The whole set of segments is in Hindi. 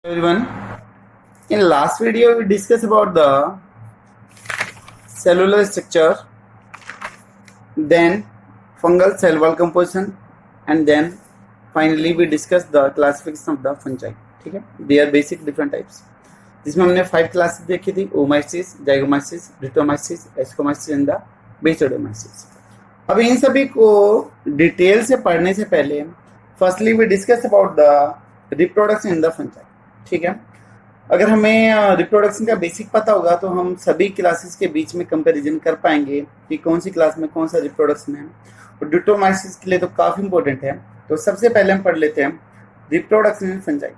Everyone, in last video we discussed about the cellular structure, then fungal cell wall composition, and then finally we discussed the classification of the fungi. ठीक है, they are basic different types. जिसमें हमने 5 क्लासेस देखी थी, ओमाइसिस, जाइगोमाइसिस, रिटोमाइसिस, एस्कोमाइसिस एंड द बेसिडोमाइसिस. अब इन सभी को डिटेल से पढ़ने से पहले firstly we discuss about the reproduction in the fungi. ठीक है, अगर हमें रिप्रोडक्शन का बेसिक पता होगा तो हम सभी क्लासेस के बीच में कंपैरिजन कर पाएंगे कि कौन सी क्लास में कौन सा रिप्रोडक्शन है. और डिटोमाइसिस के लिए तो काफ़ी इंपॉर्टेंट है. तो सबसे पहले हम पढ़ लेते हैं reproduction in fungi.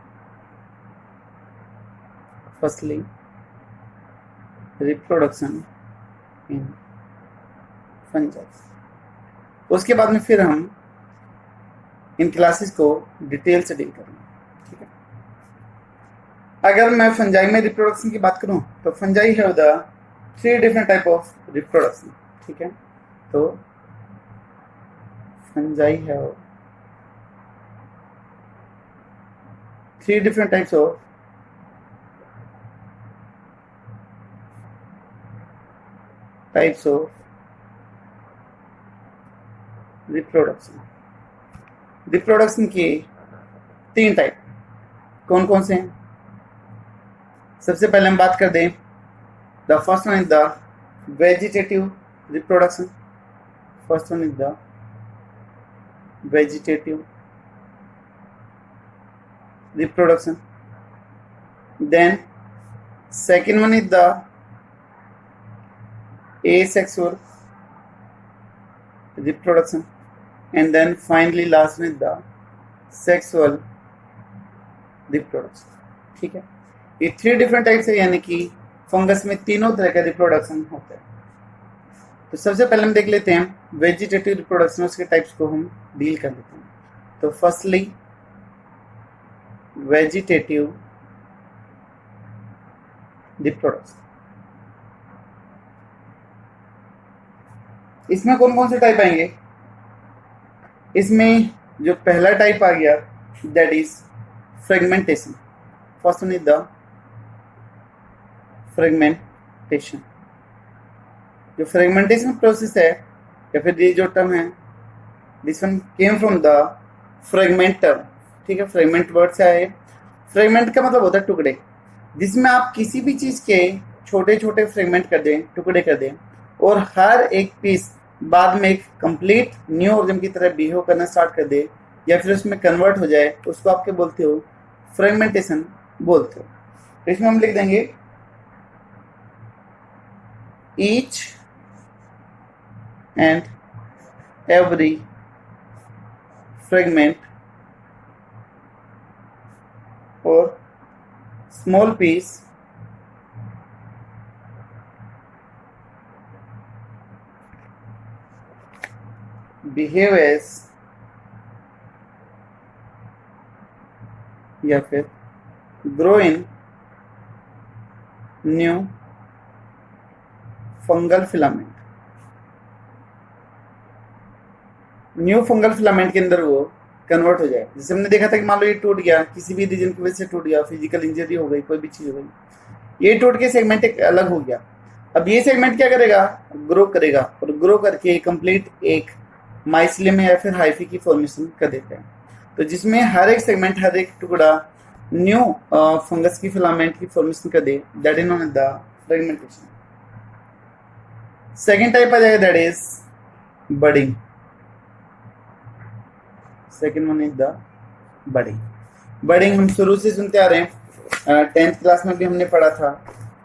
Firstly reproduction in fungi. उसके बाद में फिर हम इन क्लासेस को डिटेल से डील करेंगे. ठीक है, अगर मैं फंजाई में रिप्रोडक्शन की बात करूं तो fungi have the 3 different type of reproduction. ठीक है, तो fungi have 3 different types of reproduction. Reproduction के 3 टाइप कौन कौन से हैं? सबसे पहले हम बात कर दें the first one is the vegetative reproduction. First one is the vegetative reproduction. Then second one is the asexual reproduction, and then finally last one is the sexual reproduction. ठीक है, ये 3 डिफरेंट टाइप्स है, यानी कि फंगस में तीनों तरह का रिप्रोडक्शन होता है. तो सबसे पहले हम देख लेते हैं वेजिटेटिव रिप्रोडक्शन, उसके टाइप्स को हम डील कर लेते हैं. तो फर्स्टली वेजिटेटिव रिप्रोडक्शन. इसमें कौन कौन से टाइप आएंगे? इसमें जो पहला टाइप आ गया that is fragmentation. First one is the fragmentation. जो फ्रेगमेंटेशन प्रोसेस है या फिर ये जो टर्म है, this one came from the fragment term. ठीक है, फ्रेगमेंट वर्ड से आए. फ्रेगमेंट का मतलब होता है टुकड़े, जिसमें आप किसी भी चीज के छोटे छोटे फ्रेगमेंट कर दें, टुकड़े कर दें, और हर एक पीस बाद में एक कंप्लीट न्यू ऑर्गेनिज्म की तरह बिहेव करना स्टार्ट कर दे या फिर उसमें कन्वर्ट हो जाए, उसको आप क्या बोलते हो? फ्रेगमेंटेशन बोलते हो. तो इसमें हम लिख देंगे ईच एंड एवरी फ्रेगमेंट और स्मॉल पीस बिहेव एज या फिर grow in new fungal filament. New fungal filament के अंदर वो कन्वर्ट हो जाए. जैसे हमने देखा था कि मान लो ये टूट गया, किसी भी रीजन की वजह से टूट गया, फिजिकल इंजरी हो गई, कोई भी चीज हो गई, ये टूट के सेगमेंट एक अलग हो गया. अब ये सेगमेंट क्या करेगा? ग्रो करेगा, और ग्रो करके कंप्लीट एक माइसिलियम या फिर हाइफी की फॉर्मेशन कर देते हैं. तो जिसमें हर एक सेगमेंट, हर एक टुकड़ा न्यू फंगस की फिलामेंट की फॉर्मेशन कर दे, that is known as the fragmentation. Second type आ जाएगा that is budding. Second one is the budding. Budding हम शुरू से सुनते आ रहे हैं, 10th क्लास में भी हमने पढ़ा था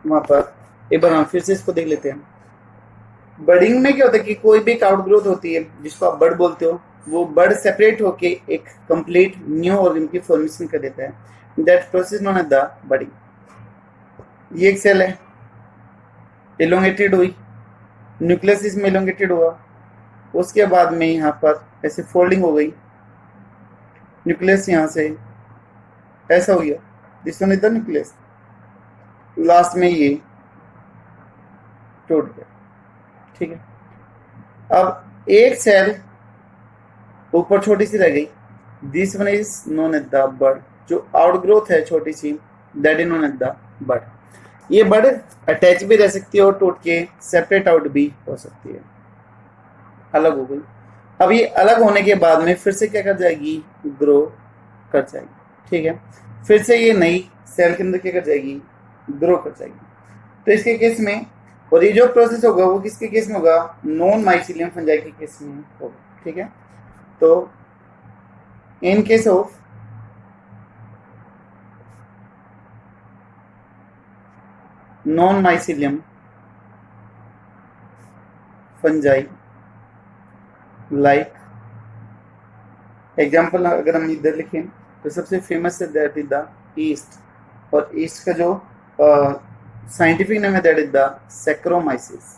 वहां पर. एक बार हम फिर से इसको देख लेते हैं. बडिंग में क्या होता है कि कोई भी एक आउटग्रोथ होती है जिसको आप बड बोलते हो, वो बड सेपरेट होके एक कंप्लीट न्यू ऑर्गेनिज्म की फॉर्मेशन कर देता है. That process known as the budding. ये एक सेल है, एलोंगेटेड हुई, न्यूक्लियस इसमें एलोंगेटेड हुआ, उसके बाद में यहाँ पर ऐसे फोल्डिंग हो गई, न्यूक्लियस यहाँ से ऐसा हो गया, this one is the nucleus. Last में ये टूट गया. ठीक है, अब एक सेल ऊपर छोटी सी रह गई, this one is known as the bud. जो आउटग्रोथ है छोटी सी, that is known as the bud. ये बड अटैच भी रह सकती है और टूट के सेपरेट आउट भी हो सकती है, अलग हो गई। अब ये अलग होने के बाद में फिर से क्या कर जाएगी, ग्रो कर जाएगी, ठीक है। फिर से ये नई सेल के अंदर क्या कर जाएगी, ग्रो कर जाएगी। तो इसके केस में, और ये जो प्रोसेस होगा वो किसके केस में होगा, नॉन माइसीलियम फंजाई के केस में होगा, ठीक है। तो इन case of non mycelium fungi, like example अगर हम इधर लिखें तो सबसे फेमस है दैट इज द ईस्ट, और ईस्ट का जो साइंटिफिक नेम है that is the saccharomyces,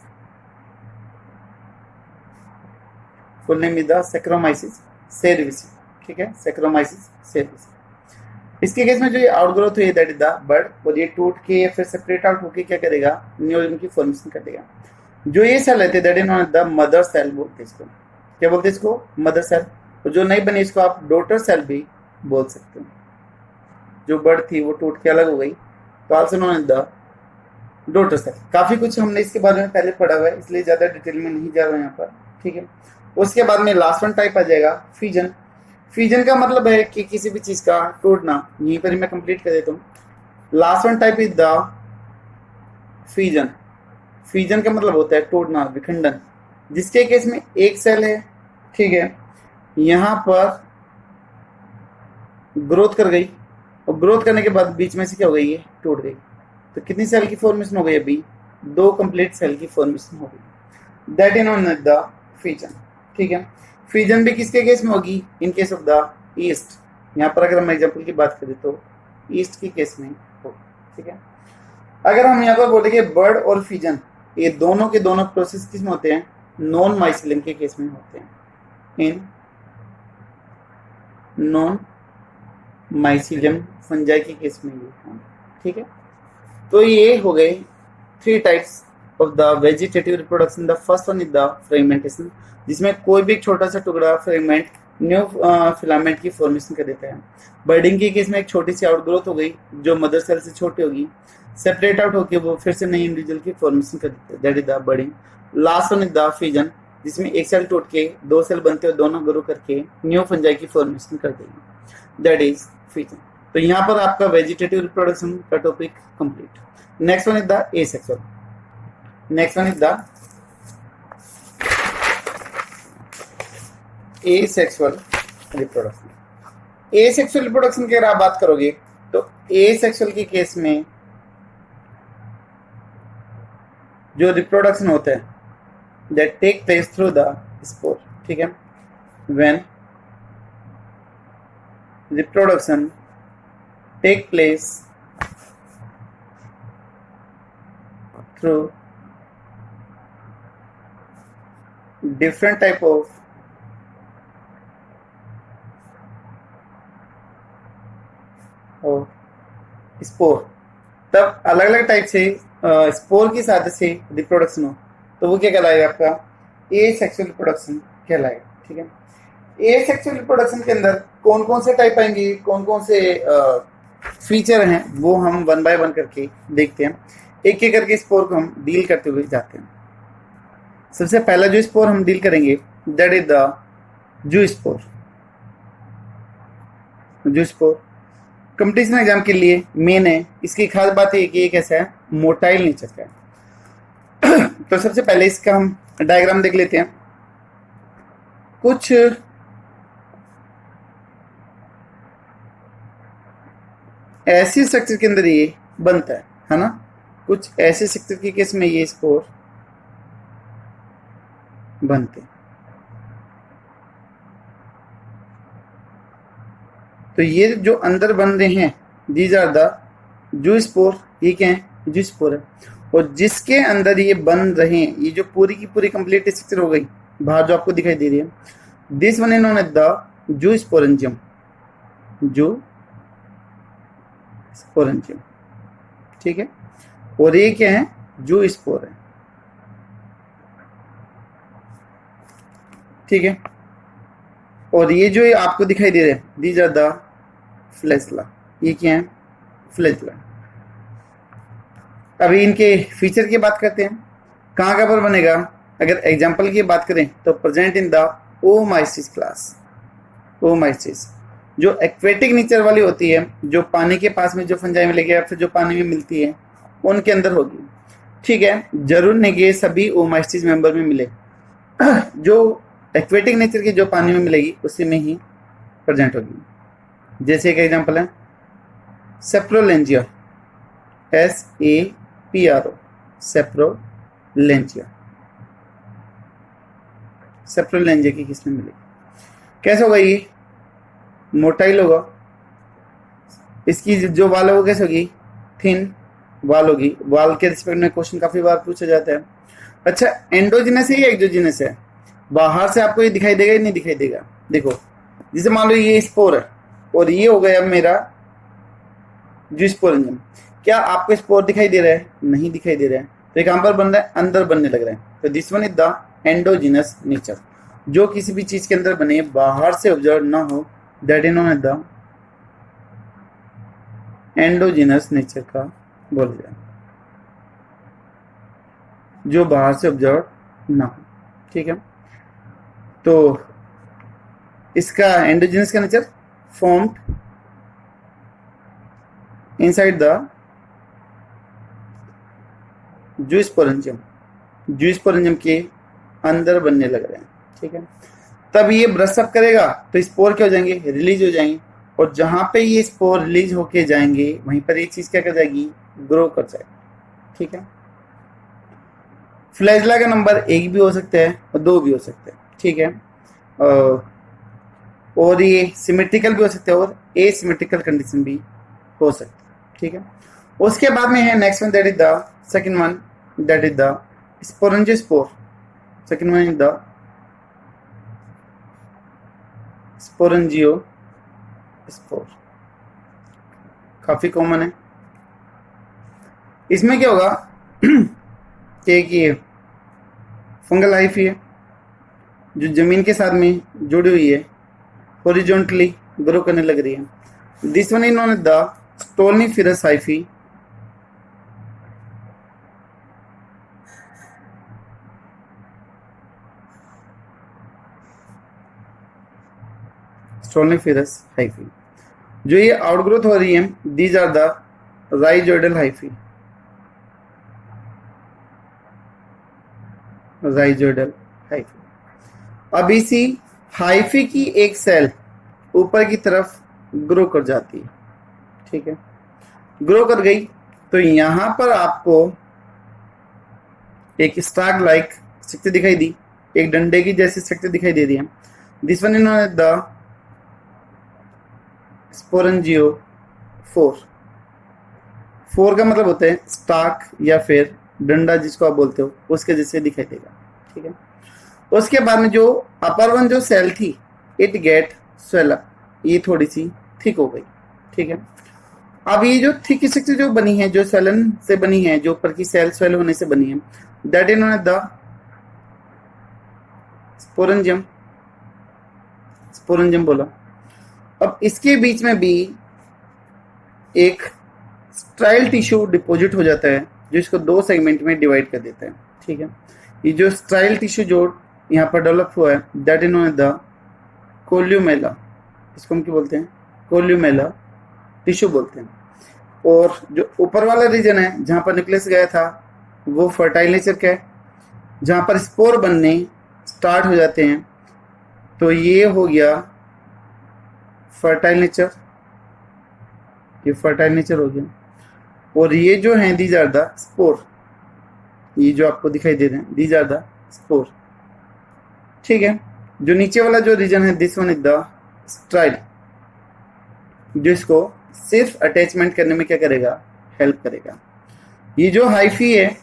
full name is the saccharomyces cerevisiae, ठीक है, सैक्रोमाइसिस सेरेविसी। इसके केस में जो ये आउटग्रोथ हुई दैट इज द बड, और ये टूट के फिर सेपरेट आउट होके क्या करेगा, न्यू ऑर्गन की फॉर्मेशन कर देगा। जो ये सेल रहते हैं that is known as the mother cell बोलते हैं इसको, क्या बोलते हैं इसको, मदर सेल। और जो नहीं बनी इसको आप डॉटर सेल भी बोल सकते हो। जो बड थी वो टूट के अलग हो गई तो also known as the daughter cell. काफी कुछ हमने इसके बारे में पहले पढ़ा हुआ है, इसलिए ज्यादा डिटेल में नहीं जा रहा हूं यहाँ पर, ठीक है। उसके बाद में लास्ट वन टाइप आ जाएगा फ्यूजन। फ्यूजन का मतलब है कि किसी भी चीज का टूटना। यहीं पर ही मैं कंप्लीट कर देता हूँ। Last one type is the fusion. Fusion का मतलब होता है टूटना, विखंडन, जिसके केस में एक सेल है, ठीक है, यहाँ पर ग्रोथ कर गई, और ग्रोथ करने के बाद बीच में से क्या हो गई, ये टूट गई। तो कितनी सेल की फॉर्मेशन हो गई, अभी 2 कंप्लीट सेल की फॉर्मेशन हो गई, that is known as the fusion, ठीक है। फ्यूजन भी किसके केस में होगी, in case of the yeast. यहाँ पर अगर हम एग्जांपल की बात करें तो ईस्ट के केस में होगी, ठीक है। अगर हम यहाँ पर बोलेंगे बर्ड और फ्यूजन, ये दोनों के दोनों प्रोसेस किस में होते हैं, नॉन माइसीलियम के केस में होते हैं, इन नॉन माइसीलियम फंजाई के केस में ये, ठीक है। तो ये हो गए 3 types of the vegetative reproduction. The first one is the fragmentation, जिसमें कोई भी छोटा सा टुकड़ा फ्रेगमेंट न्यू फिलामेंट की फॉर्मेशन कर देता है। बर्डिंग के केस में एक छोटी सी आउटग्रोथ हो गई जो मदर सेल से छोटी होगी, सेपरेट आउट होकर वो फिर से नई इंडिविजुअल की फॉर्मेशन कर देते हैं, that is the budding. Last one is the fusion, जिसमें एक सेल टूट के 2 सेल बनते हैं, दोनों ग्रो करके न्यू फंजाई की फॉर्मेशन कर देंगे, दैट इज फ्यूजन। तो यहाँ पर आपका वेजिटेटिव रिप्रोडक्शन का topic complete. Next one is the asexual. Next one is the asexual reproduction. Asexual reproduction की अगर आप बात करोगे तो एसेक्सुअल के केस में जो रिप्रोडक्शन होता है that take place through the spore, ठीक है। When reproduction take place through different type of spore, तब अलग अलग टाइप से स्पोर की साथ से रिप्रोडक्शन हो तो वो क्या कहलाएगा, आपका एसेक्सुअल रिप्रोडक्शन कहलाएगा, ठीक है। एसेक्सुअल रिप्रोडक्शन के अंदर कौन कौन से टाइप आएंगे, कौन कौन से फीचर हैं, वो हम 1 बाय 1 करके देखते हैं। एक एक करके स्पोर को हम डील करते हुए जाते हैं। सबसे पहला जो स्पोर हम डील करेंगे that is the zoo spore. जू स्पोर कंपटीशन एग्जाम के लिए मेन है। इसकी खास बात है कि ये कैसा है, मोटाइल नेचर का है। तो सबसे पहले इसका हम डायग्राम देख लेते हैं। कुछ ऐसी स्ट्रक्चर के अंदर ये बनता है ना। कुछ ऐसे स्ट्रक्चर के केस में ये स्पोर बनते हैं। तो ये जो अंदर बन रहे हैं these are the zoospore. ये क्या है, जू स्पोर है। और जिसके अंदर ये बन रहे हैं, ये जो पूरी की पूरी कंप्लीट स्ट्रक्चर हो गई बाहर जो आपको दिखाई दे रही है, this one is known as the zoosporangium. Zoosporangium, ठीक है। और ये क्या है, जू स्पोर है, ठीक है। और ये जो आपको दिखाई दे रहे हैं दीज आर द फ्लैशला। ये क्या है, फ्लैजिला। अभी इनके फीचर की बात करते हैं, कहाँ पर बनेगा। अगर एग्जाम्पल की बात करें तो प्रेजेंट इन द ओमाइसिस क्लास। ओमाइसिस जो एक्वेटिक नेचर वाली होती है, जो पानी के पास में जो फंजाई मिलेगी या फिर जो पानी में मिलती है उनके अंदर होगी। ठीक है, जरूर नहीं कि सभी ओमाइसिस मेंबर में मिले, जो एक्वेटिक नेचर की जो पानी में मिलेगी उसी में ही प्रेजेंट होगी। जैसे एक एग्जांपल है सेप्रोलेंजिया, SAPRO, सेप्रोलेंजिया। सेप्रोलेंजिया की किसमें मिलेगी, कैसे होगा, ये मोटाइल होगा, इसकी जो वाल है वो कैसे होगी, थिन वाल होगी। वाल के रिस्पेक्ट में क्वेश्चन काफी बार पूछा जाता है। अच्छा, एंडोजिनस है या एक्सोजिनस है, बाहर से आपको ये दिखाई देगा या नहीं दिखाई देगा। देखो जैसे मान लो ये स्पोर है और ये हो गया मेरा जो स्पोरेंजियम, क्या आपको स्पोर दिखाई दे रहा है, नहीं दिखाई दे रहा है, तो कहां पर बन रहा है, अंदर बनने लग रहा है। तो this one is the endogenous nature, जो किसी भी चीज के अंदर बने, बाहर से ऑब्जर्व ना हो, that is known as the endogenous nature का बोला जाए, जो बाहर से ऑब्जर्व ना हो। ठीक है, तो इसका एंडोजिनस का नेचर फॉर्म्ड इनसाइड द जूस्पोरेंजियम के अंदर बनने लग रहे हैं। ठीक है, तब ये ब्रश अप करेगा तो स्पोर क्या हो जाएंगे, रिलीज हो जाएंगे, और जहां पे ये स्पोर रिलीज होके जाएंगे वहीं पर ये चीज क्या कर जाएगी, ग्रो कर जाएगी। ठीक है, फ्लैजिला का नंबर 1 भी हो सकता है और 2 भी हो सकता है। ठीक है, और ये सिमेट्रिकल भी हो सकता है और एसिमेट्रिकल कंडीशन भी हो सकती है। ठीक है, उसके बाद में है next one, that is the second one, that is the sporangiospore. Second one is the sporangiospore, काफी कॉमन है। इसमें क्या होगा कि फंगल हाइफी है जो जमीन के साथ में जुड़ी हुई है, हॉरिजॉन्टली ग्रो करने लग रही है। This one is known as the stoloniferous hyphae. Stoloniferous hyphae, जो ये आउटग्रोथ हो रही है, these are the rhizoidal hyphae. Rhizoidal hyphae. अब इसी हाइफी की एक सेल ऊपर की तरफ ग्रो कर जाती है। ठीक है, ग्रो कर गई तो यहां पर आपको एक स्टार्क लाइक स्ट्रक्चर दिखाई दी, एक डंडे की जैसी स्ट्रक्चर दिखाई दे रही है। This one is known as the sporangiophore. 4 का मतलब होता है स्टार्क या फिर डंडा, जिसको आप बोलते हो, उसके जैसे दिखाई देगा। ठीक है, उसके बाद में जो अपर वन जो सेल थी, इट गेट स्वेल अप, ये थोड़ी सी थिक हो गई। ठीक है, अब ये जो थिक स्ट्रक्चर जो बनी है, जो सेलन से बनी है, जो ऊपर की सेल स्वेल होने से बनी है, that is known as the sporangium. Sporangium बोला। अब इसके बीच में भी एक स्ट्राइल टिश्यू डिपॉजिट हो जाता है, जो इसको 2 सेगमेंट में डिवाइड कर देता है। ठीक है, ये जो स्ट्राइल टिश्यू जो यहाँ पर डेवलप हुआ है, that is known as the columella. इसको हम क्या बोलते हैं, कोल्यूमेला टिश्यू बोलते हैं। और जो ऊपर वाला रीजन है जहां पर न्यूक्लियस गया था, वो फर्टाइल नेचर का है, जहां पर स्पोर बनने स्टार्ट हो जाते हैं, तो ये हो गया फर्टाइल नेचर, ये फर्टाइल नेचर हो गया। और ये जो है दीज आर द स्पोर, ये जो आपको दिखाई दे रहे हैं, दीज आर द स्पोर। ठीक है, जो नीचे वाला जो रीजन है, दिस वन इज द स्ट्राइल, जो इसको सिर्फ अटैचमेंट करने में क्या करेगा, हेल्प करेगा। ये जो हाइफी है,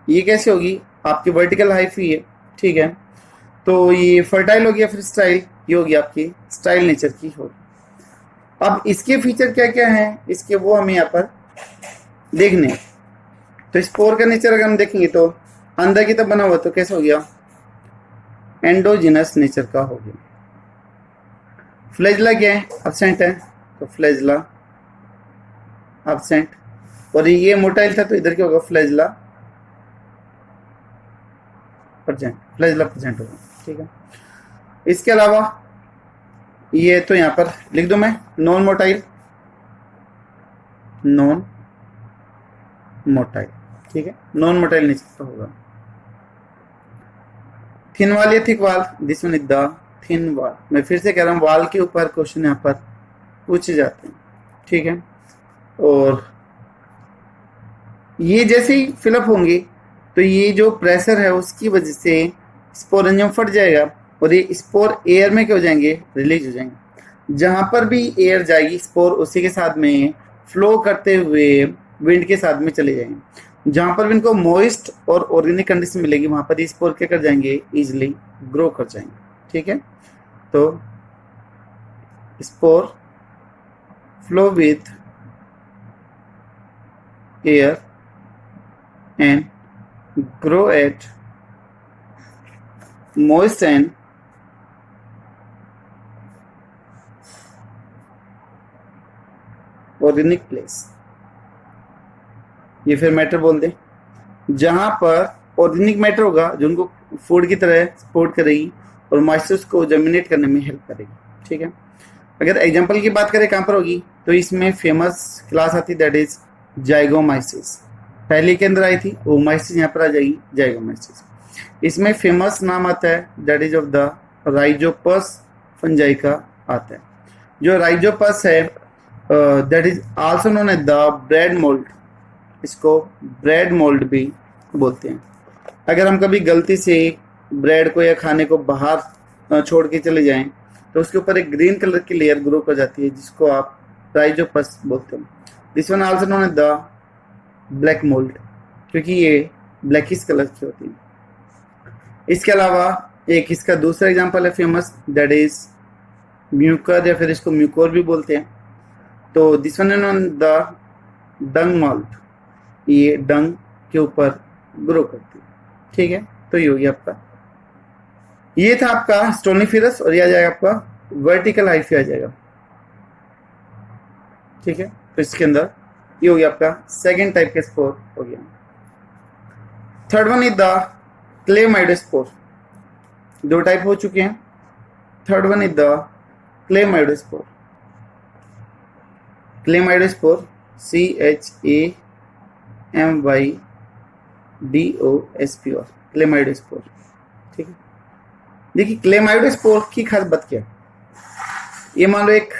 ये कैसे होगी, आपकी वर्टिकल हाइफी है। ठीक है, तो ये फर्टाइल हो गया, फिर स्टाइल, ये होगी आपकी स्टाइल नेचर की होगी। अब इसके फीचर क्या क्या हैं, इसके वो हमें यहाँ पर देखने। तो स्पोर का नेचर अगर हम देखेंगे तो अंदर की तरफ बना हुआ, तो कैसे हो गया, एंडोजिनस नेचर का हो गया। फ्लैजिला क्या है, एब्सेंट है, तो फ्लैजिला एब्सेंट, और ये मोटाइल था तो इधर क्या होगा, फ्लैजला प्रेजेंट, फ्लैजला प्रेजेंट होगा। ठीक है, इसके अलावा ये तो यहां पर लिख दूं मैं, नॉन मोटाइल, नॉन मोटाइल। ठीक है, नॉन मोटाइल नीचे होगा। थिन वाल या थिक वाल, this one is the thin वाल। मैं फिर से कह रहा हूं, वाल के ऊपर क्वेश्चन यहाँ पर पूछे जाते हैं। ठीक है, और ये जैसे ही फिलअप होंगे तो ये जो प्रेशर है उसकी वजह से स्पोरेंजियम फट जाएगा और ये स्पोर एयर में क्या हो जाएंगे, रिलीज हो जाएंगे। जहां पर भी एयर जाएगी स्पोर उसी के साथ में फ्लो करते हुए विंड के साथ में चले जाएंगे। जहां पर भी इनको मॉइस्ट और ऑर्गेनिक कंडीशन मिलेगी वहां पर ये स्पोर क्या कर जाएंगे, इजिली ग्रो कर जाएंगे। ठीक है, तो spore flow with air and grow at moist and organic place। ये फिर मैटर बोल दें, जहां पर ऑर्गेनिक मैटर होगा जो उनको फूड की तरह सपोर्ट करेगी और मॉइस्चर्स को जर्मिनेट करने में हेल्प करेगी। ठीक है, अगर एग्जांपल की बात करें कहां पर होगी, तो इसमें फेमस क्लास आती है दैट इज जाइगोमाइसिस। पहले के अंदर आई थी, ओमाइसिस यहाँ पर आ जाएगी जाइगोमाइसिस। इसमें फेमस नाम आता है that is of the rhizopus fungi का आता है। जो राइजोपस है that is also known as the bread mould, इसको ब्रेड मोल्ड भी बोलते हैं। अगर हम कभी गलती से ब्रेड को या खाने को बाहर छोड़ के चले जाएं तो उसके ऊपर एक ग्रीन कलर की लेयर ग्रो कर जाती है जिसको आप राइजोपस बोलते हैं। This one also known as the black mould, क्योंकि ये ब्लैकिश कलर की होती है। इसके अलावा एक इसका दूसरा एग्जांपल है फेमस दैट इज म्यूकर, या फिर इसको म्यूकोर भी बोलते हैं। तो this one on the Dang mould, ये डंग के ऊपर ग्रो करती है। ठीक है, तो ये हो गया आपका, ये था आपका स्टोनिफेरस, और ये आ जाएगा आपका वर्टिकल हाइफी आ जाएगा। ठीक है, तो इसके अंदर ये हो गया आपका सेकेंड टाइप के स्पोर हो गया। Third one is the chlamydospore. दो टाइप हो चुके हैं, third one is the chlamydospore. Chlamydospore CHAMYDOSPOR, chlamydospore. ठीक है, देखिए क्लेमाइडोस्पोर की खास बात क्या है, ये मान लो एक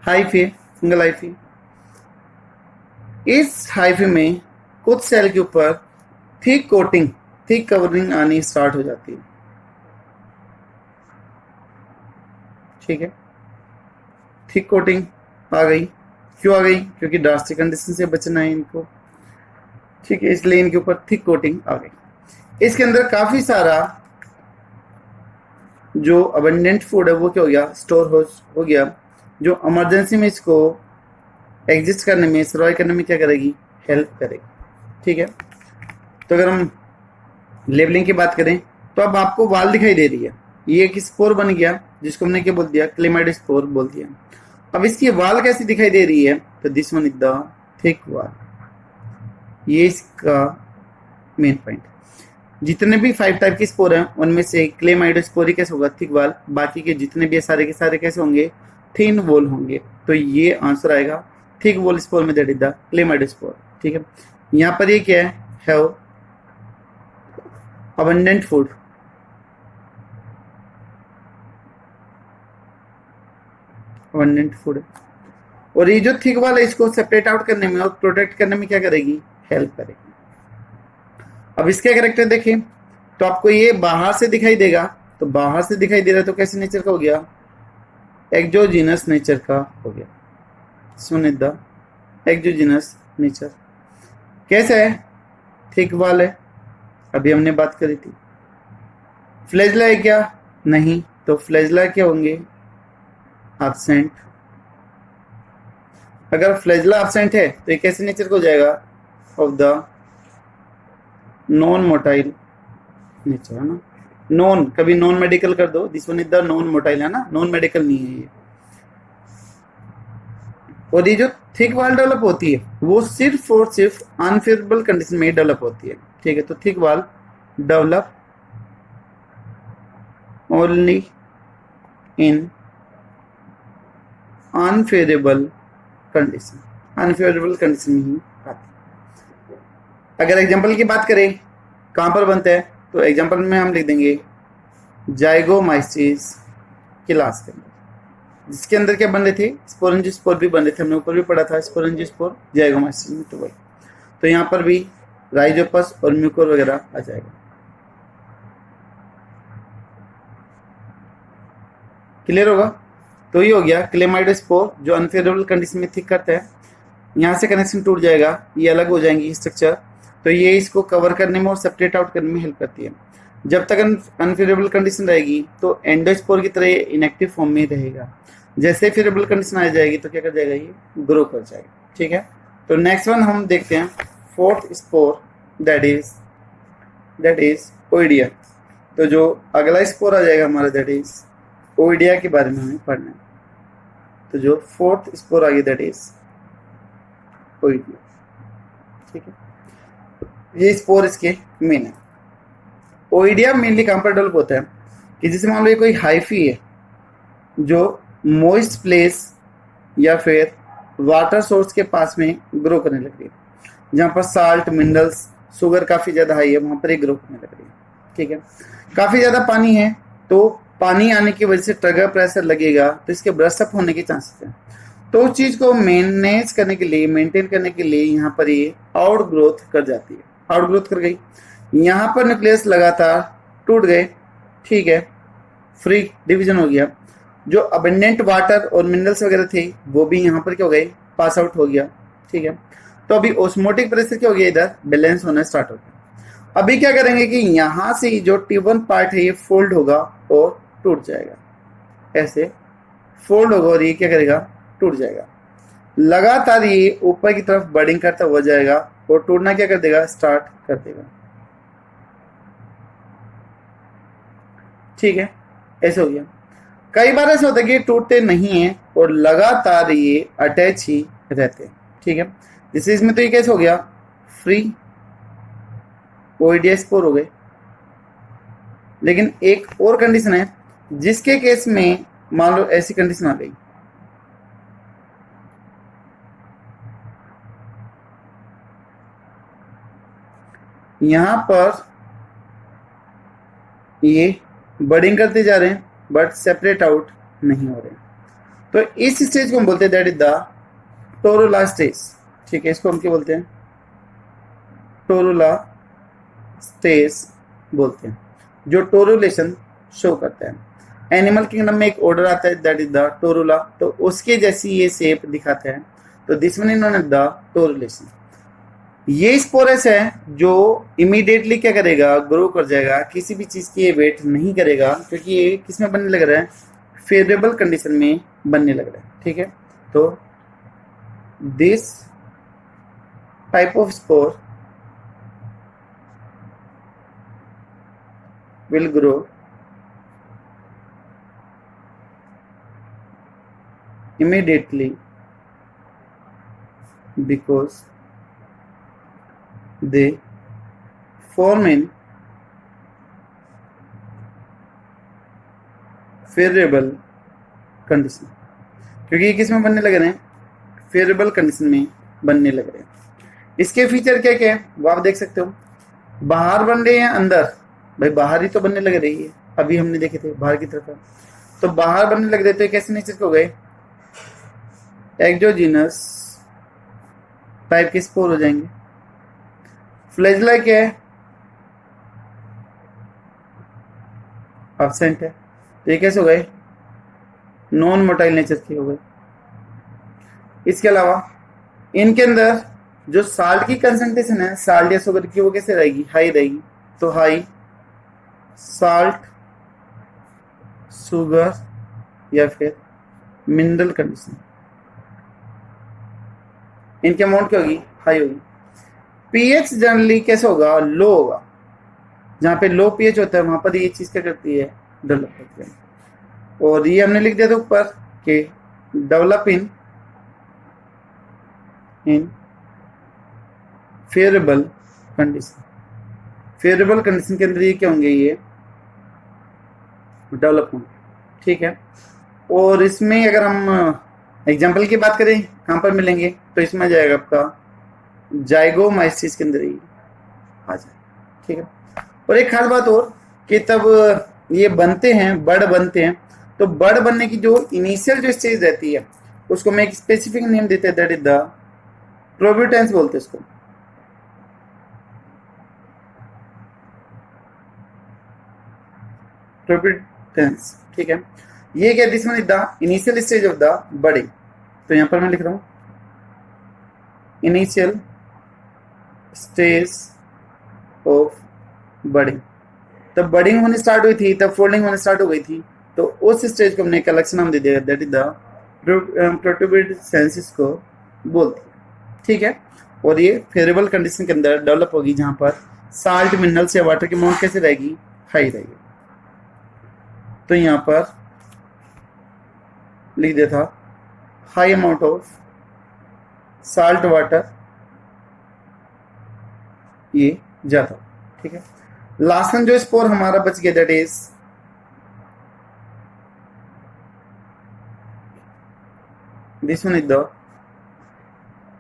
हाइफी, सिंगल हाइफी। इस हाइफी में कुछ सेल के ऊपर थिक कोटिंग, थिक कवरिंग आनी स्टार्ट हो जाती है। ठीक है, थिक कोटिंग आ गई, क्यों आ गई, क्योंकि ड्रास्टिक कंडीशन से बचना है इनको। ठीक है, इसलिए इनके ऊपर थिक कोटिंग आ गई। इसके अंदर काफी सारा जो अबंडेंट फूड है वो क्या हो गया, स्टोर हो गया, जो इमरजेंसी में इसको एग्जिस्ट करने में, सर्वाइव करने में क्या करेगी, हेल्प करेगी। ठीक है, तो अगर हम लेबलिंग की बात करें तो अब आपको वाल दिखाई दे रही है, ये एक स्पोर बन गया जिसको हमने क्या बोल दिया, क्लेमाइडोस्पोर बोल दिया। अब इसकी वाल कैसी दिखाई दे रही है, तो this one is the thick वाल, ये इसका मेन पॉइंट। जितने भी 5 टाइप के स्पोर हैं उनमें से क्लेमाइडोस्पोर ही कैसे होगा, थिक वाल, बाकी के जितने भी सारे के सारे कैसे होंगे, थिन वॉल होंगे। तो ये आंसर आएगा थिक वॉल स्पोर में, दैट इज द क्लेमाइडोस्पोर। ठीक है, यहाँ पर ये क्या है अबंडेंट फूड, अबंडेंट फूड, और ये जो थिक वाला इसको सेपरेट आउट करने में और प्रोटेक्ट करने में क्या करेगी, हेल्प करेगी। अब इसके कैरेक्टर देखें तो आपको ये बाहर से दिखाई देगा, तो बाहर से दिखाई दे रहा है तो कैसे नेचर का हो गया, एक्सोजीनस नेचर का हो गया। सुन द एक्सोजीनस नेचर कैसे है, थिक वाल है, अभी हमने बात करी थी। फ्लैजला है क्या, नहीं, तो फ्लैजला क्या होंगे, एब्सेंट। अगर फ्लैजला एब्सेंट है तो ये कैसे नेचर का हो जाएगा, of the non motile nature, है ना, नॉन, कभी नॉन मेडिकल कर दो, this one is the non motile है ना, नॉन मेडिकल नहीं है ये। और ये जो थिक वाल डेवलप होती है वो सिर्फ और सिर्फ अनफेवरेबल कंडीशन में डेवलप होती है, ठीक है। तो थिक वाल develop only in unfavourable condition, unfavourable condition में ही आती है। अगर एग्जांपल की बात करें कहां पर बनता है, तो एग्जांपल में हम लिख देंगे जाइगोमाइसिस क्लास के अंदर, जिसके अंदर क्या बन रहे थे, स्पोरेंजियोस्पोर भी बन रहे थे, हमने ऊपर भी पढ़ा था स्पोरेंजियोस्पोर जाइगोमाइसिस में। तो यहाँ पर भी राइजोपस और म्यूकोर वगैरह आ जाएगा। क्लियर होगा। तो ये हो गया क्लेमाइडोस्पोर जो अनफेवरेबल कंडीशन में थिक करता है, यहाँ से कनेक्शन टूट जाएगा, ये अलग हो जाएंगी स्ट्रक्चर, तो ये इसको कवर करने में और सेपरेट आउट करने में हेल्प करती है। जब तक अनफेवरेबल कंडीशन रहेगी तो एंडोस्पोर की तरह इनएक्टिव फॉर्म में रहेगा, जैसे फेवरेबल कंडीशन आ जाएगी तो क्या कर जाएगा, ये ग्रो कर जाएगा, ठीक है। तो नेक्स्ट वन हम देखते हैं fourth spore, that is oidia. तो जो अगला स्पोर आ जाएगा हमारा दैट इज ओइडिया के बारे में हमें पढ़ना है। तो जो फोर्थ स्पोर आ गया दैट इज ओइडिया, ठीक है। ये स्पोर इसके मेन है। ओइडिया मेनली कहां पर डेवलप होता है कि जैसे मान लो ये कोई हाइफी है जो मॉइस्ट प्लेस या फिर वाटर सोर्स के पास में ग्रो करने लग रही है, जहां पर साल्ट मिनरल्स शुगर काफी ज्यादा हाई है, वहां पर ये ग्रो करने लग रही है, ठीक है। काफी ज्यादा पानी है तो पानी आने की वजह से ट्रिगर प्रेशर लगेगा, तो इसके ब्रस्ट अप होने के चांसेस हैं। तो उस चीज को मैनेज करने के लिए, मेंटेन करने के लिए यहाँ पर ये आउट ग्रोथ कर जाती है, आउट ग्रोथ कर गई, यहाँ पर न्यूक्लियस लगातार टूट गए, ठीक है, फ्री डिवीजन हो गया, जो अबेंडेंट वाटर और मिनरल्स वगैरह थे वो भी यहाँ पर क्या हो गए, पास आउट हो गया, ठीक है। तो अभी ऑस्मोटिक प्रेशर क्या हो गया, इधर बैलेंस होना स्टार्ट हो गया। अभी क्या करेंगे कि यहाँ से जो T1 पार्ट है ये फोल्ड होगा और टूट जाएगा, ऐसे फोल्ड होगा और ये क्या करेगा, टूट जाएगा। लगातार ये ऊपर की तरफ बर्डिंग करता हुआ जाएगा और टूटना क्या कर देगा, स्टार्ट कर देगा, ठीक है। ऐसे हो गया। कई बार ऐसा होता है कि टूटते नहीं है और लगातार ये अटैच ही रहते हैं, ठीक है। जैसे इसमें तो ये कैसे हो गया, फ्री ओइडिया स्पोर हो गए। लेकिन एक और कंडीशन है जिसके केस में मान लो ऐसी कंडीशन आ गई, यहां पर ये बर्डिंग करते जा रहे हैं बट सेपरेट आउट नहीं हो रहे, तो इस स्टेज को हम बोलते हैं दैट इज द टोरुला स्टेज, ठीक है। इसको हम क्या बोलते हैं, टोरुला स्टेज बोलते हैं, जो टोरुलेशन शो करता है। एनिमल किंगडम में एक ऑर्डर आता है दैट इज द टोरुला, तो उसके जैसी ये शेप दिखाता है, तो this one is known as the torulation. ये स्पोरस है जो इमीडिएटली क्या करेगा, ग्रो कर जाएगा, किसी भी चीज की ये वेट नहीं करेगा, क्योंकि ये किस में बनने लग रहा है, फेवरेबल कंडीशन में बनने लग रहा है, ठीक है। तो this type of spore will grow immediately because they form in favorable condition, क्योंकि ये किस में बनने लग रहे हैं, फेवरेबल कंडीशन में बनने लग रहे हैं। इसके फीचर क्या क्या है वो आप देख सकते हो, बाहर बन रहे हैं अंदर, भाई बाहर ही तो बनने लग रही है, अभी हमने देखे थे बाहर की तरफ, तो बाहर बनने लग रहे थे, कैसे नेचर के हो गए, एक्सोजीनस टाइप के स्पोर हो जाएंगे। फ्लैजेला क्या है, एब्सेंट है, तो ये कैसे हो गए, नॉन मोटाइल नेचर के हो गए। इसके अलावा इनके अंदर जो साल्ट की कंसंट्रेशन है, साल्ट या शुगर की, वो कैसे रहेगी, हाई रहेगी, तो हाई साल्ट शुगर या फिर मिनरल कंडीशन, इनकी अमाउंट क्या होगी, हाई होगी। पीएच जनरली कैसे होगा, लो होगा, जहाँ पे लो पीएच होता है वहां पर ये चीज क्या करती है, डेवलप करती है। और ये हमने लिख दिया था ऊपर कि develop in favourable condition. Favourable condition के अंदर ये क्या होंगे, ये डेवलप होंगे, ठीक है। और इसमें अगर हम एग्जाम्पल की बात करें कहाँ पर मिलेंगे, तो इसमें आ जाएगा आपका जाइगोमाइसिस के अंदर ही आ जाए, ठीक है। और एक खास बात और कि तब ये बनते हैं, बड़ बनते हैं, तो बड़ बनने की जो इनिशियल जो स्टेज रहती है उसको मैं एक स्पेसिफिक नेम देते हैं, दैट इज द प्रोब्यूटेंस बोलते हैं इसको। प्रोब्यूटेंस, ठीक है। ये क्या, this one is the initial stage of the budding. तो यहां पर मैं लिख रहा हूं इनिशियल स्टेज ऑफ बडिंग। तब बडिंग होने स्टार्ट हुई थी, तब फोल्डिंग होने स्टार्ट हो गई थी, तो उस स्टेज को हमने एक अलग से नाम दे दिया, दैट इज द प्रोटोबिडसेंसिस को बोलते हैं, ठीक है। और ये फेवरेबल कंडीशन के अंदर डेवलप होगी जहां पर साल्ट मिनरल्स या वाटर की अमाउंट कैसे रहेगी, हाई रहेगी। तो यहां पर लिख दिया था high amount of salt water, ये जाता, ठीक है। लास्ट वन जो स्पोर हमारा बच गया, that is this one is the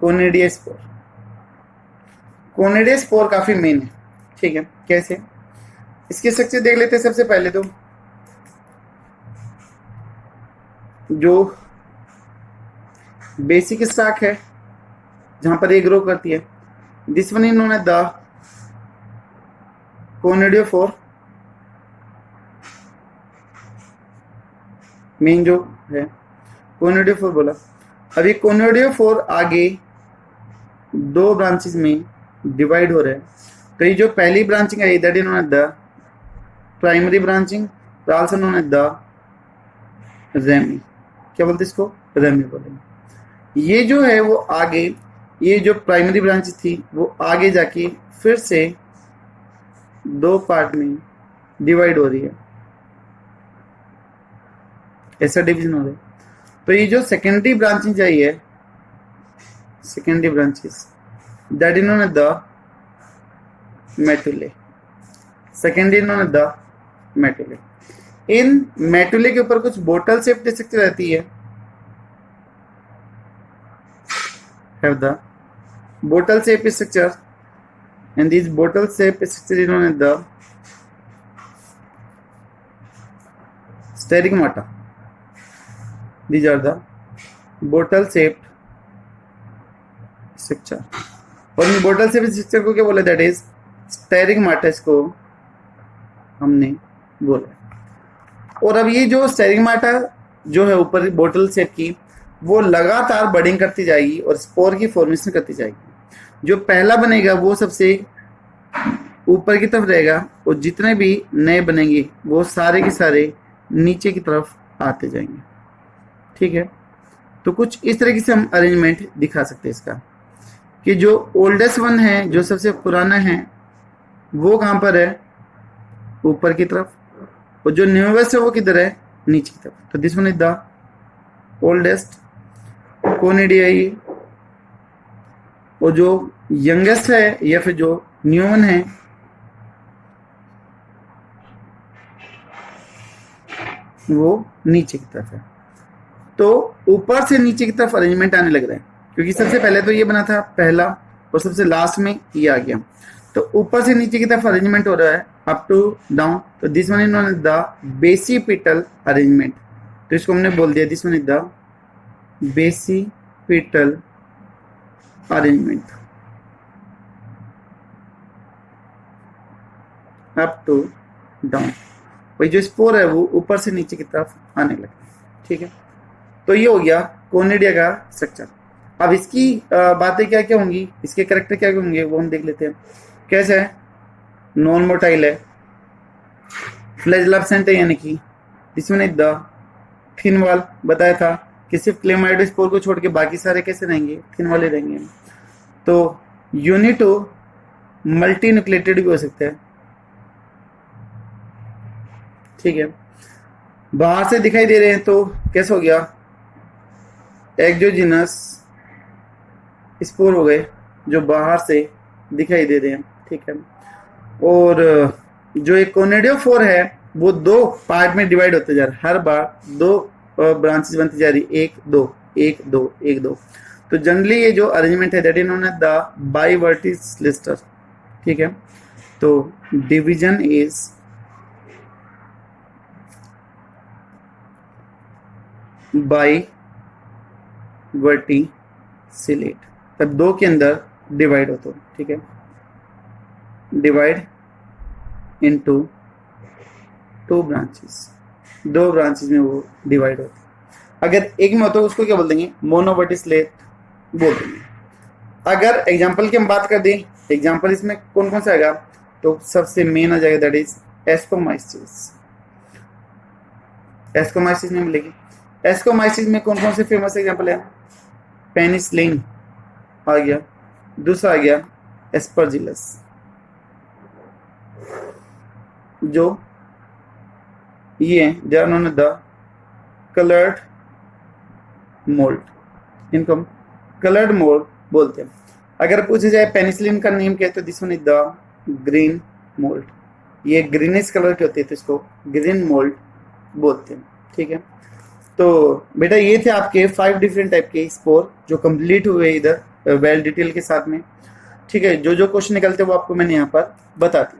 conidia spore. Conidia spore काफी मेन है, ठीक है। कैसे, इसके स्ट्रक्चर देख लेते हैं। सबसे पहले तो जो बेसिक स्टॉक है जहां पर ये ग्रो करती है, this one is known as the conidiophore. Main जो है कोनिडियोफोर बोला। अभी कोनिडियोफोर आगे दो ब्रांचेस में डिवाइड हो रहे हैं। तो ये जो पहली ब्रांचिंग है that is known as the primary branching, also known as the rami. क्या बोलते इसको, रेमी बोलेंगे। ये जो है वो आगे, ये जो प्राइमरी ब्रांच थी वो आगे जाके फिर से दो पार्ट में डिवाइड हो रही है, ऐसा डिवीजन हो रहा है। तो ये जो सेकेंडरी ब्रांचिंग चाहिए, secondary branches that is known as the metulae. Secondary known as the metulae. इन मेटुले के ऊपर कुछ बोतल शेप स्ट्रक्चर रहती है, have the bottle shape structure, and this bottle shape structure is known as the stegmata. These are the bottle shaped structure. और इन बोटल शेप स्ट्रक्चर को क्या बोला, दैट इज स्टेरिगमाटा, इसको हमने बोला। और अब ये जो स्टेरिगमाटा जो है ऊपर बोतल शेप की, वो लगातार बडिंग करती जाएगी और स्पोर की फॉर्मेशन करती जाएगी। जो पहला बनेगा वो सबसे ऊपर की तरफ रहेगा, और जितने भी नए बनेंगे वो सारे के सारे नीचे की तरफ आते जाएंगे, ठीक है। तो कुछ इस तरीके से हम अरेंजमेंट दिखा सकते हैं इसका, कि जो ओल्डेस्ट वन है, जो सबसे पुराना है, वो कहाँ पर है, ऊपर की तरफ, और जो न्यूएस्ट है वो किधर है, नीचे की तरफ। तो this one is the oldest conidia, और जो यंगेस्ट है या फिर जो न्यू वन है वो नीचे की तरफ है। तो ऊपर से नीचे की तरफ अरेंजमेंट आने लग रहा है, क्योंकि सबसे पहले तो ये बना था पहला, और सबसे लास्ट में ये आ गया। तो ऊपर से नीचे की तरफ अरेंजमेंट हो रहा है, अप टू डाउन। तो this one is known as the basipetal arrangement. तो इसको हमने बोल दिया, this one is the basipetal arrangement up to down. वही जो स्पोर है वो ऊपर से नीचे की तरफ आने लगे, ठीक है। तो ये हो गया कोनिडिया का स्ट्रक्चर। अब इसकी बातें क्या क्या होंगी, इसके कैरेक्टर क्या क्या होंगे, वो हम देख लेते हैं। कैसे है, नॉन मोटाइल है, फ्लैजेला एब्सेंट है, यानी कि इसमें द थिन वॉल बताया था कि सिर्फ क्लेमाइडोस्पोर को छोड़ के बाकी सारे कैसे रहेंगे, थिन वाले रहेंगे। तो यूनिटो मल्टी न्यूक्लिएटेड भी हो सकता है, ठीक है, बाहर से दिखाई दे रहे हैं तो कैसे हो गया, एक्सोजिनस स्पोर हो गए जो बाहर से दिखाई दे रहे हैं। ठीक है, और जो एक कोनेडियोफोर है वो दो पार्ट में डिवाइड होते जा रहा है, हर बार दो ब्रांचेस बनती जा रही, एक दो एक दो एक दो। तो जनरली ये जो अरेंजमेंट है that is known as the biverticillate. ठीक है, तो डिवीजन इज बाई वर्टिसिलेट, तब दो के अंदर डिवाइड होते हो। ठीक है, डिवाइड इनटू टू ब्रांचेस, दो ब्रांचेस में वो डिवाइड होते हैं। अगर एक में होता है उसको क्या बोल देंगे, मोनोवर्टिसिलेट बोल देंगे। अगर एग्जांपल की हम बात कर दें, एग्जांपल इसमें कौन कौन सा आएगा, तो सबसे मेन आ जाएगा दैट इज एस्कोमाइसिस। एस्कोमाइसिस में मिलेगी। एस्कोमाइसिस में कौन कौन से फेमस एग्जांपल है, पेनिसिलिन आ गया, दूसरा आ गया एस्परजिलस, जो ये they are known as the coloured mould, इनको हम कलर्ड मोल्ड बोलते हैं। अगर पूछे जाए पेनिसिलिन का नेम क्या है, तो this one is the green mould, ये ग्रीनिश कलर के होते हैं तो इसको ग्रीन मोल्ड बोलते हैं। ठीक है, तो बेटा ये थे आपके 5 डिफरेंट टाइप के स्पोर जो कंप्लीट हुए इधर वेल डिटेल के साथ में। ठीक है, जो जो क्वेश्चन निकलते वो आपको मैंने यहाँ पर बता दी।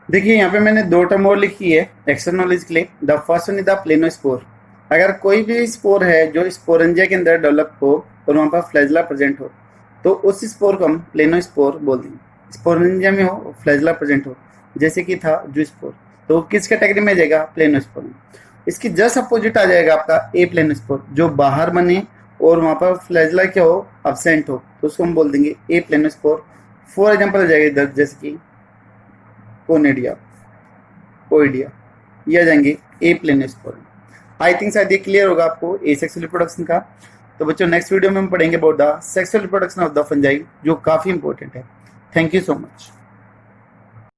देखिए यहाँ पे मैंने 2 टर्म और लिखी है एक्स्ट्रा नॉलेज के लिए। The first one is the planospore. अगर कोई भी स्पोर है जो स्पोरेंजिया के अंदर डेवलप हो और वहाँ पर फ्लैजला प्रेजेंट हो, तो उस स्पोर को हम प्लेनोस्पोर बोल देंगे। स्पोरेंजिया में हो, फ्लैजला प्रेजेंट हो, जैसे कि था जू स्पोर, तो किस कैटेगरी में जाएगा, प्लेनोस्पोर में। इसकी जस्ट अपोजिट आ जाएगा आपका ए प्लेनोस्पोर, जो बाहर बने और वहाँ पर फ्लैजला क्या हो, अब्सेंट हो, तो उसको हम बोल देंगे ए प्लेनोस्पोर। फॉर एग्जाम्पल आ जाएगा इधर जैसे कि कोनेडिया, ओइडिया, ये आ जाएंगे ए प्लेनोस्पोर। आई थिंक शायद ये क्लियर होगा आपको ए सेक्सुअल रिप्रोडक्शन का। तो बच्चों नेक्स्ट वीडियो में हम पढ़ेंगे about the sexual reproduction of the fungi, जो काफ़ी इंपॉर्टेंट है। Thank you so much.